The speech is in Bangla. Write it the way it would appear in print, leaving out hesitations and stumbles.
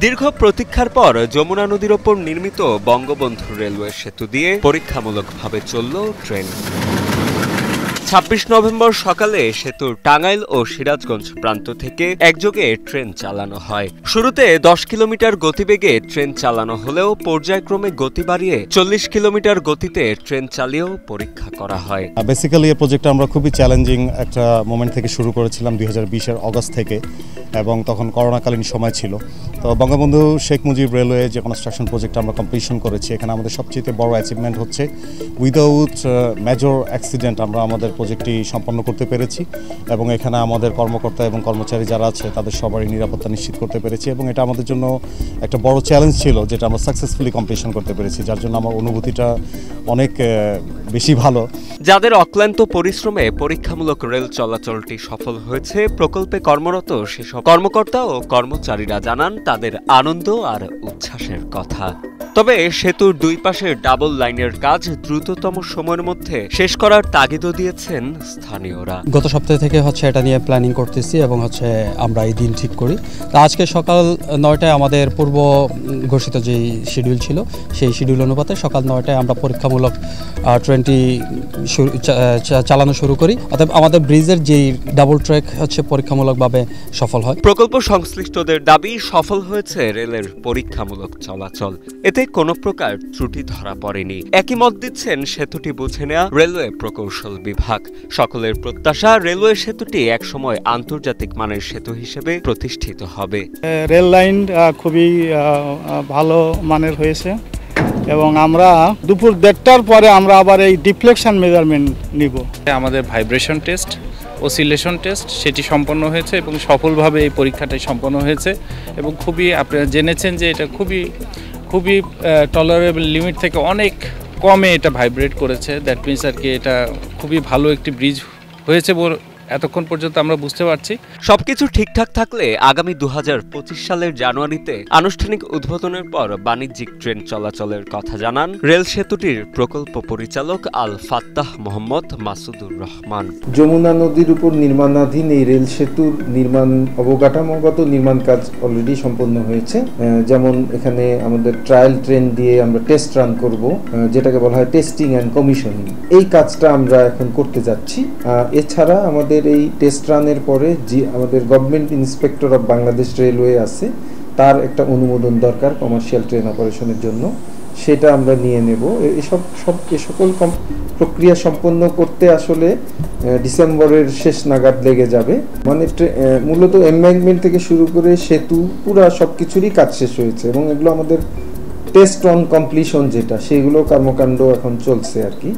দীর্ঘ প্রতীক্ষার পর যমুনা নদীর ওপর নির্মিত বঙ্গবন্ধু রেলওয়ে সেতু দিয়ে পরীক্ষামূলকভাবে চলল ট্রেন। ২৬ নভেম্বর সকালে সেতুর টাঙ্গাইল ও সিরাজগঞ্জ প্রান্ত থেকে একযোগে ট্রেন চালানো হয়। শুরুতে ১০ কিলোমিটার গতিবেগে ট্রেন চালানো হলেও পর্যায়ক্রমে গতি বাড়িয়ে ৪০ কিলোমিটার গতিতে ট্রেন চালিয়েও পরীক্ষা করা হয়। বেসিক্যালি এই প্রজেক্টটা আমরা খুবই চ্যালেঞ্জিং একটা মোমেন্ট থেকে শুরু করেছিলাম ২০২০-এর অগস্ট থেকে, এবং তখন করোনাকালীন সময় ছিল। তো বঙ্গবন্ধু শেখ মুজিব রেলওয়ে যে কনস্ট্রাকশন প্রজেক্ট আমরা কমপ্লিশন করেছি, এখানে আমাদের সবচেয়ে বড় অ্যাচিভমেন্ট হচ্ছে উইদাউট মেজর অ্যাক্সিডেন্ট আমরা আমাদের প্রজেক্টটি সম্পন্ন করতে পেরেছি, এবং এখানে আমাদের কর্মকর্তা এবং কর্মচারী যারা আছে তাদের সবারই নিরাপত্তা নিশ্চিত করতে পেরেছি, এবং এটা আমাদের জন্য একটা বড় চ্যালেঞ্জ ছিল যেটা আমরা সাকসেসফুলি কমপ্লিশন করতে পেরেছি, যার জন্য আমার অনুভূতিটা অনেক বেশি ভালো। যাদের অক্লান্ত পরিশ্রমে পরীক্ষামূলক রেল চলাচলটি সফল হয়েছে, প্রকল্পে কর্মরত সেসব কর্মকর্তা ও কর্মচারীরা জানান তাদের আনন্দ আর উচ্ছ্বাসের কথা। তবে সেতুর দুই পাশে ডাবল লাইনের কাজ দ্রুততম সময়ের মধ্যে শেষ করার তাগিদও দিয়েছেন স্থানীয়রা। গত সপ্তাহ থেকে এটা নিয়ে প্ল্যানিং করতেছি এবং আমরা এই দিন ঠিক করি। তো আজকে সকাল ৯টায় আমাদের পূর্ব ঘোষিত যে শিডিউল ছিল, সেই শিডিউল অনুপাতে সকাল ৯টায় আমরা পরীক্ষামূলক ট্রেনটি চালানো শুরু করি। অর্থাৎ আমাদের ব্রিজের যেই ডাবল ট্র্যাক পরীক্ষামূলকভাবে সফল হয়। প্রকল্প সংশ্লিষ্টদের দাবি, সফল হয়েছে রেলের পরীক্ষামূলক চলাচল, এতে কোনো প্রকার ত্রুটি ধরা পড়েনি। একই মত দিচ্ছেন সেতুটি বুঝে নেওয়া রেলওয়ে প্রকৌশল বিভাগ। সকলের প্রত্যাশা, রেলওয়ে সেতুটি একসময় আন্তর্জাতিক মানের সেতু হিসেবে প্রতিষ্ঠিত হবে। রেল লাইন খুবই ভালো মানের হয়েছে, এবং আমরা দুপুর ১:৩০টার পরে আমরা আবার এই ডিফ্লেকশন মেজারমেন্ট নিব। আমাদের ভাইব্রেশন টেস্ট, অসিলেশন টেস্ট সেটি সম্পন্ন হয়েছে এবং সফলভাবে এই পরীক্ষাটি সম্পন্ন হয়েছে, এবং খুবই আপনারা জেনেছেন যে এটা খুবই টলারেবল লিমিট থেকে অনেক কমে এটা ভাইব্রেট করেছে। দ্যাট মিনস আর কি এটা খুবই ভালো একটি ব্রিজ হয়েছে এতক্ষণ পর্যন্ত আমরা বুঝতে পারছি। সবকিছু ঠিকঠাক থাকলে আগামী ২০২৫ সালের জানুয়ারিতে আনুষ্ঠানিক উদ্বোধনের পর বাণিজ্যিক ট্রেন চলাচলের কথা জানান রেল সেতুটির প্রকল্প পরিচালক আল ফাত্তাহ মোহাম্মদ মাসুদুর রহমান। যমুনা নদীর উপর নির্মাণাধীন এই রেল সেতুর অবকাঠামোগত নির্মাণ কাজ অলরেডি সম্পন্ন হয়েছে। যেমন এখানে আমাদের ট্রায়াল ট্রেন দিয়ে আমরা টেস্ট রান করব, যেটাকে বলা হয় টেস্টিং অ্যান্ড কমিশনিং। এই কাজটা আমরা এখন করতে যাচ্ছি। এছাড়া আমাদের এই টেস্ট রানের পরে যে আমাদের government inspector of Bangladesh railway আছে, তার একটা অনুমোদন দরকার কমার্শিয়াল ট্রেন অপারেশনের জন্য, সেটা আমরা নিয়ে নেব। এ সকল প্রক্রিয়া সম্পন্ন করতে আসলে ডিসেম্বরের শেষ নাগাদ লেগে যাবে। মানে মূলত এমব্যাঙ্কমেন্ট থেকে শুরু করে সেতু পুরা সবকিছুরই কাজ শেষ হয়েছে, এবং এগুলো আমাদের টেস্ট অন কমপ্লিশন যেটা, সেগুলো কর্মকাণ্ড এখন চলছে আর কি।